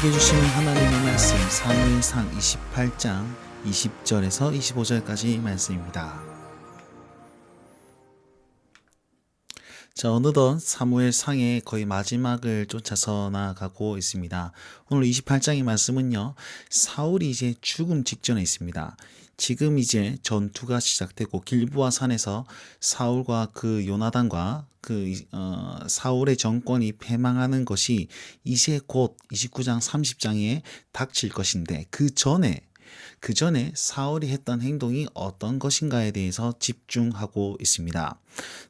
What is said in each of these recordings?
우리에게 주시는 하나님의 말씀 사무엘상 28장 20절에서 25절까지 말씀입니다. 자, 어느덧 사무엘상의 거의 마지막을 쫓아서 나아가고 있습니다. 오늘 28장의 말씀은요, 사울이 이제 죽음 직전에 있습니다. 지금 이제 전투가 시작되고 길보아 산에서 사울과 그 요나단과 사울의 정권이 패망하는 것이 이제 곧 29장 30장에 닥칠 것인데 그 전에 사울이 했던 행동이 어떤 것인가에 대해서 집중하고 있습니다.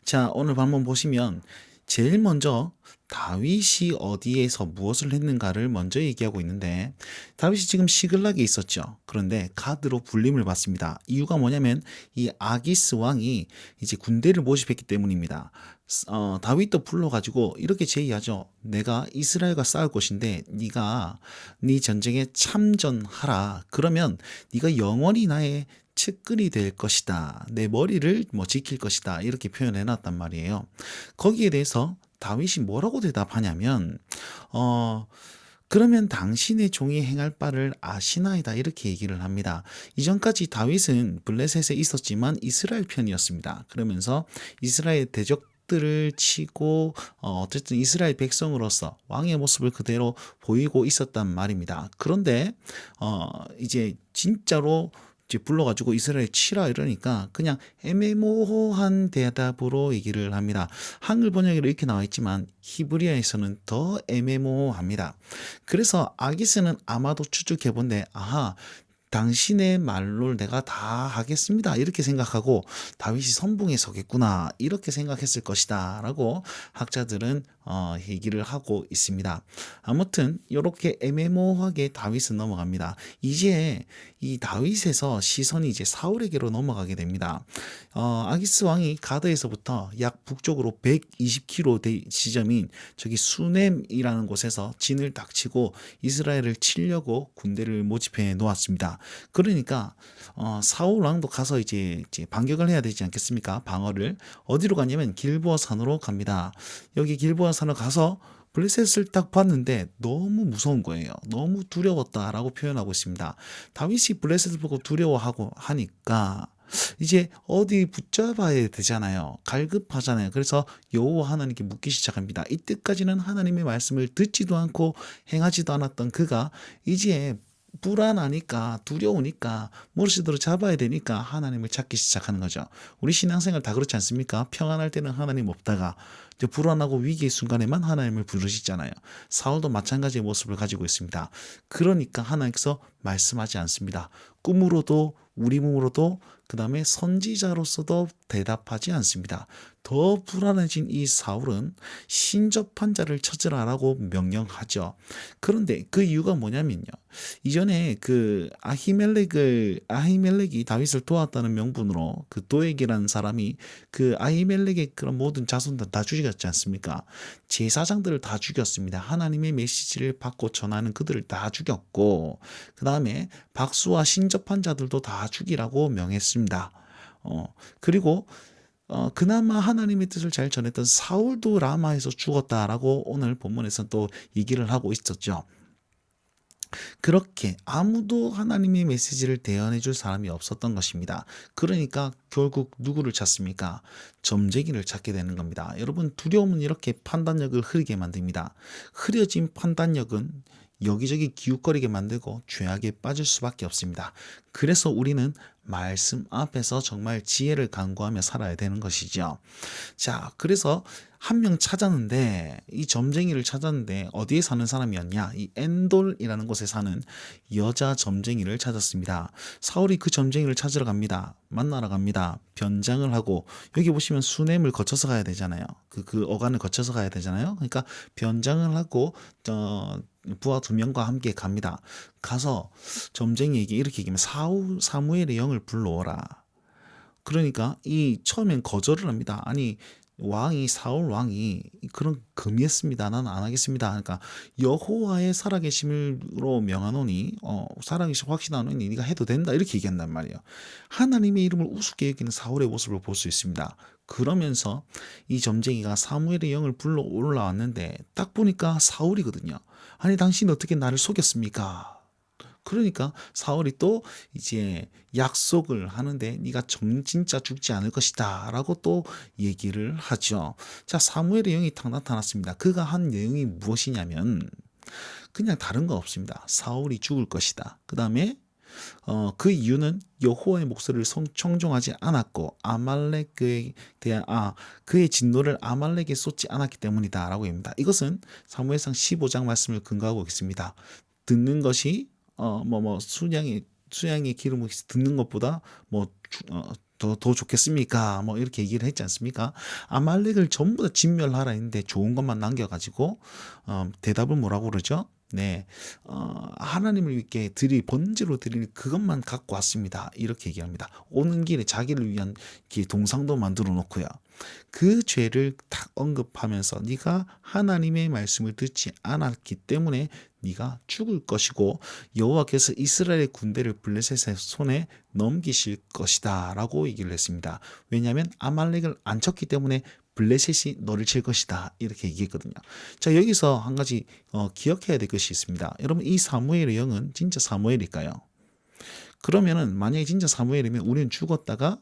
자, 오늘 한번 보시면 제일 먼저 다윗이 어디에서 무엇을 했는가를 먼저 얘기하고 있는데, 다윗이 지금 시글락에 있었죠. 그런데 가드로 불림을 받습니다. 이유가 뭐냐면 이 아기스 왕이 이제 군대를 모집했기 때문입니다. 다윗도 불러가지고 이렇게 제의하죠. 내가 이스라엘과 싸울 것인데 네가 네 전쟁에 참전하라. 그러면 네가 영원히 나의 측근이 될 것이다. 내 머리를 지킬 것이다. 이렇게 표현해 놨단 말이에요. 거기에 대해서 다윗이 뭐라고 대답하냐면 그러면 당신의 종이 행할 바를 아시나이다, 이렇게 얘기를 합니다. 이전까지 다윗은 블레셋에 있었지만 이스라엘 편이었습니다. 그러면서 이스라엘 대적들을 치고 어쨌든 이스라엘 백성으로서 왕의 모습을 그대로 보이고 있었단 말입니다. 그런데 이제 진짜로 불러가지고 이스라엘 치라 이러니까 그냥 애매모호한 대답으로 얘기를 합니다. 한글 번역에도 이렇게 나와 있지만 히브리어에서는 더 애매모호합니다. 그래서 아기스는 아마도 추측해본데, 아하, 당신의 말로 내가 다 하겠습니다, 이렇게 생각하고 다윗이 선봉에 서겠구나, 이렇게 생각했을 것이다 라고 학자들은 얘기를 하고 있습니다. 아무튼 이렇게 애매모호하게 다윗은 넘어갑니다. 이제 이 다윗에서 시선이 이제 사울에게로 넘어가게 됩니다. 아기스 왕이 가드에서부터 약 북쪽으로 120km 지점인 저기 수넴이라는 곳에서 진을 딱 치고 이스라엘을 치려고 군대를 모집해 놓았습니다. 그러니까 사울 왕도 가서 이제 반격을 해야 되지 않겠습니까? 방어를. 어디로 가냐면 길보아 산으로 갑니다. 여기 길보아 산으로 가서 블레셋을 딱 봤는데 너무 무서운 거예요. 너무 두려웠다라고 표현하고 있습니다. 다윗이 블레셋을 보고 두려워하고 하니까 이제 어디 붙잡아야 되잖아요. 갈급하잖아요. 그래서 여호와 하나님께 묻기 시작합니다. 이때까지는 하나님의 말씀을 듣지도 않고 행하지도 않았던 그가 이제 불안하니까, 두려우니까, 무엇이든 잡아야 되니까 하나님을 찾기 시작하는 거죠. 우리 신앙생활 다 그렇지 않습니까? 평안할 때는 하나님 없다가 이제 불안하고 위기의 순간에만 하나님을 부르시잖아요. 사울도 마찬가지의 모습을 가지고 있습니다. 그러니까 하나님께서 말씀하지 않습니다. 꿈으로도 우리 몸으로도 그 다음에 선지자로서도 대답하지 않습니다. 더 불안해진 이 사울은 신접한 자를 찾으라라고 명령하죠. 그런데 그 이유가 뭐냐면요, 이전에 그 아히멜렉이 다윗을 도왔다는 명분으로 그 도액이라는 사람이 그 아히멜렉의 그런 모든 자손들 다 죽였지 않습니까? 제사장들을 다 죽였습니다. 하나님의 메시지를 받고 전하는 그들을 다 죽였고, 그 다음에 박수와 신접한 자들도 다 죽이라고 명했습니다. 그리고 그나마 하나님의 뜻을 잘 전했던 사울도 라마에서 죽었다라고 오늘 본문에서 또 얘기를 하고 있었죠. 그렇게 아무도 하나님의 메시지를 대언해 줄 사람이 없었던 것입니다. 그러니까 결국 누구를 찾습니까? 점쟁이를 찾게 되는 겁니다. 여러분, 두려움은 이렇게 판단력을 흐리게 만듭니다. 흐려진 판단력은 여기저기 기웃거리게 만들고 죄악에 빠질 수밖에 없습니다. 그래서 우리는 말씀 앞에서 정말 지혜를 간구하며 살아야 되는 것이죠. 자, 그래서 한 명 찾았는데, 이 점쟁이를 찾았는데 어디에 사는 사람이었냐? 이 엔돌이라는 곳에 사는 여자 점쟁이를 찾았습니다. 사울이 그 점쟁이를 찾으러 갑니다. 만나러 갑니다. 변장을 하고, 여기 보시면 수넴을 거쳐서 가야 되잖아요. 그 어간을 거쳐서 가야 되잖아요. 그러니까 변장을 하고 부하 2명과 함께 갑니다. 가서 점쟁이에게 이렇게 얘기하면 사무엘의 영을 불러오라. 그러니까 이 처음엔 거절을 합니다. 아니, 사울 왕이 그런 금이했습니다. 나는 안 하겠습니다. 그러니까 여호와의 살아계심으로 명하노니 살아계심 확신하노니 네가 해도 된다, 이렇게 얘기한단 말이에요. 하나님의 이름을 우습게 여기는 사울의 모습을 볼 수 있습니다. 그러면서 이 점쟁이가 사무엘의 영을 불러 올라왔는데 딱 보니까 사울이거든요. 아니 당신 어떻게 나를 속였습니까? 그러니까 사울이 또 이제 약속을 하는데 네가 진짜 죽지 않을 것이다 라고 또 얘기를 하죠. 자, 사무엘의 영이 탁 나타났습니다. 그가 한 내용이 무엇이냐면 그냥 다른 거 없습니다. 사울이 죽을 것이다. 그 다음에 그 이유는 여호와의 목소리를 청종하지 않았고 아말렉에 대한 그의 진노를 아말렉에 쏟지 않았기 때문이다라고 합니다. 이것은 사무엘상 15장 말씀을 근거하고 있습니다. 듣는 것이 수양의 기름을 듣는 것보다 더 좋겠습니까? 뭐 이렇게 얘기를 했지 않습니까? 아말렉을 전부 다 진멸하라 했는데 좋은 것만 남겨가지고 대답을 뭐라고 그러죠? 네, 하나님을 위해 번제로 드릴 그것만 갖고 왔습니다. 이렇게 얘기합니다. 오는 길에 자기를 위한 동상도 만들어 놓고요. 그 죄를 딱 언급하면서 네가 하나님의 말씀을 듣지 않았기 때문에 네가 죽을 것이고 여호와께서 이스라엘의 군대를 블레셋의 손에 넘기실 것이다 라고 얘기를 했습니다. 왜냐하면 아말렉을 안 쳤기 때문에 블레셋이 너를 칠 것이다 이렇게 얘기했거든요. 자, 여기서 한 가지 기억해야 될 것이 있습니다. 여러분, 이 사무엘의 영은 진짜 사무엘일까요? 그러면은 만약에 진짜 사무엘이면 우리는 죽었다가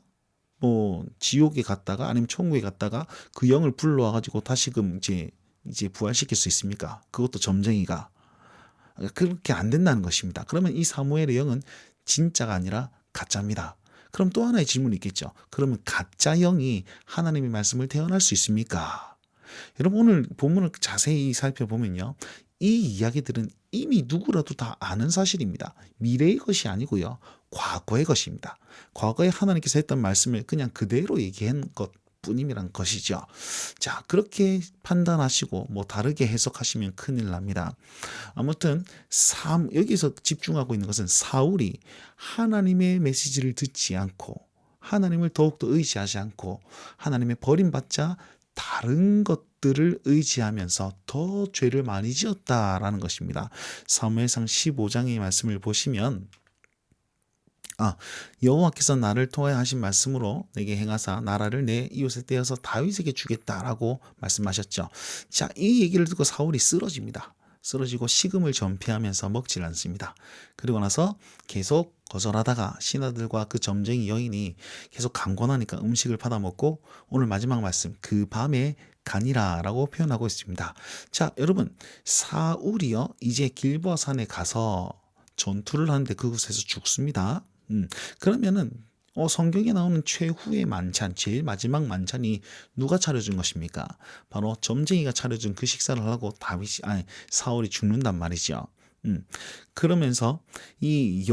지옥에 갔다가 아니면 천국에 갔다가 그 영을 불러와 가지고 다시금 이제 부활시킬 수 있습니까? 그것도 점쟁이가 그렇게 안 된다는 것입니다. 그러면 이 사무엘의 영은 진짜가 아니라 가짜입니다. 그럼 또 하나의 질문이 있겠죠. 그러면 가짜 영이 하나님의 말씀을 태어날 수 있습니까? 여러분, 오늘 본문을 자세히 살펴보면요. 이 이야기들은 이미 누구라도 다 아는 사실입니다. 미래의 것이 아니고요. 과거의 것입니다. 과거에 하나님께서 했던 말씀을 그냥 그대로 얘기한 것 뿐이란 것이죠. 자, 그렇게 판단하시고 다르게 해석하시면 큰일 납니다. 아무튼 여기서 집중하고 있는 것은 사울이 하나님의 메시지를 듣지 않고 하나님을 더욱더 의지하지 않고 하나님의 버림받자 다른 것들을 의지하면서 더 죄를 많이 지었다라는 것입니다. 사무엘상 15장의 말씀을 보시면 여호와께서 나를 통하여 하신 말씀으로 내게 행하사 나라를 내 이웃에 떼어서 다윗에게 주겠다라고 말씀하셨죠. 자, 이 얘기를 듣고 사울이 쓰러집니다. 쓰러지고 식음을 전폐하면서 먹질 않습니다. 그리고 나서 계속 거절하다가 신하들과 그 점쟁이 여인이 계속 강권하니까 음식을 받아먹고 오늘 마지막 말씀 그 밤에 가니라라고 표현하고 있습니다. 자, 여러분, 사울이요 이제 길보아 산에 가서 전투를 하는데 그곳에서 죽습니다. 그러면은 성경에 나오는 최후의 만찬, 제일 마지막 만찬이 누가 차려준 것입니까? 바로 점쟁이가 차려준 그 식사를 하고 사울이 죽는단 말이죠. 그러면서 이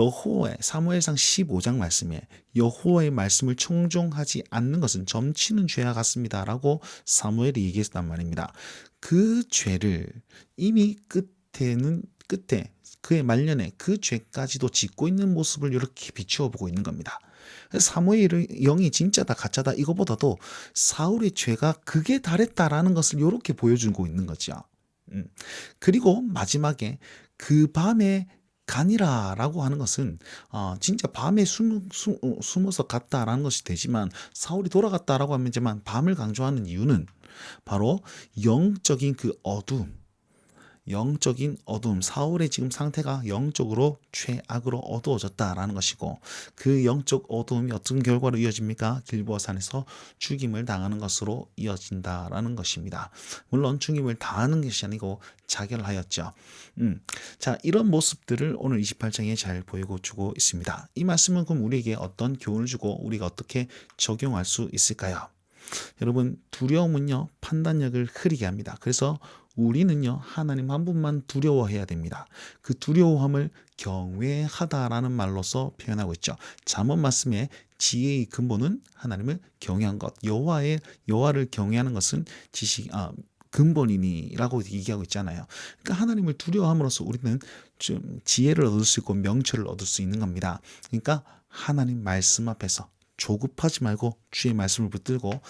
사무엘상 15장 말씀에 여호와의 말씀을 청종하지 않는 것은 점치는 죄와 같습니다라고 사무엘이 얘기했단 말입니다. 그 죄를 이미 끝에 그의 말년에 그 죄까지도 짓고 있는 모습을 이렇게 비추어 보고 있는 겁니다. 사무엘의 영이 진짜다 가짜다 이거보다도 사울의 죄가 극에 달했다라는 것을 이렇게 보여주고 있는 거죠. 그리고 마지막에 그 밤에 가니라라고 하는 것은 진짜 밤에 숨어서 갔다라는 것이 되지만 사울이 돌아갔다라고 하면 밤을 강조하는 이유는 바로 영적인 사울의 지금 상태가 영적으로 최악으로 어두워졌다라는 것이고 그 영적 어두움이 어떤 결과로 이어집니까? 길보아 산에서 죽임을 당하는 것으로 이어진다라는 것입니다. 물론 죽임을 당하는 것이 아니고 자결하였죠. 자, 이런 모습들을 오늘 28장에 잘 보여주고 있습니다. 이 말씀은 그럼 우리에게 어떤 교훈을 주고 우리가 어떻게 적용할 수 있을까요? 여러분, 두려움은요 판단력을 흐리게 합니다. 그래서 우리는요 하나님 한 분만 두려워해야 됩니다. 그 두려워함을 경외하다라는 말로서 표현하고 있죠. 잠언 말씀에 지혜의 근본은 하나님을 경외한 것, 여호와를 경외하는 것은 근본이니라고 얘기하고 있잖아요. 그러니까 하나님을 두려워함으로써 우리는 좀 지혜를 얻을 수 있고 명철을 얻을 수 있는 겁니다. 그러니까 하나님 말씀 앞에서 조급하지 말고 주의 말씀을 붙들고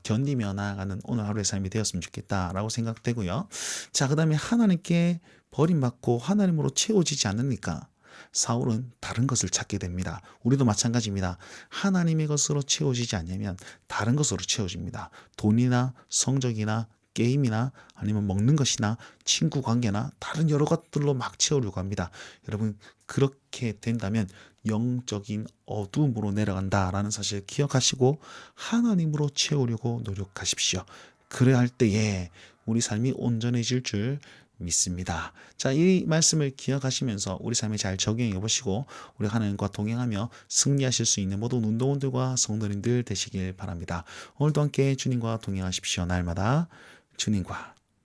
견디며 나아가는 오늘 하루의 삶이 되었으면 좋겠다라고 생각되고요. 자, 그 다음에 하나님께 버림받고 하나님으로 채워지지 않으니까 사울은 다른 것을 찾게 됩니다. 우리도 마찬가지입니다. 하나님의 것으로 채워지지 않으면 다른 것으로 채워집니다. 돈이나 성적이나 게임이나 아니면 먹는 것이나 친구 관계나 다른 여러 것들로 막 채우려고 합니다. 여러분, 그렇게 된다면 영적인 어두움으로 내려간다라는 사실을 기억하시고 하나님으로 채우려고 노력하십시오. 그래야 할 때에 우리 삶이 온전해질 줄 믿습니다. 자, 이 말씀을 기억하시면서 우리 삶에 잘 적용해 보시고 우리 하나님과 동행하며 승리하실 수 있는 모든 운동원들과 성도님들 되시길 바랍니다. 오늘도 함께 주님과 동행하십시오. 날마다 주님과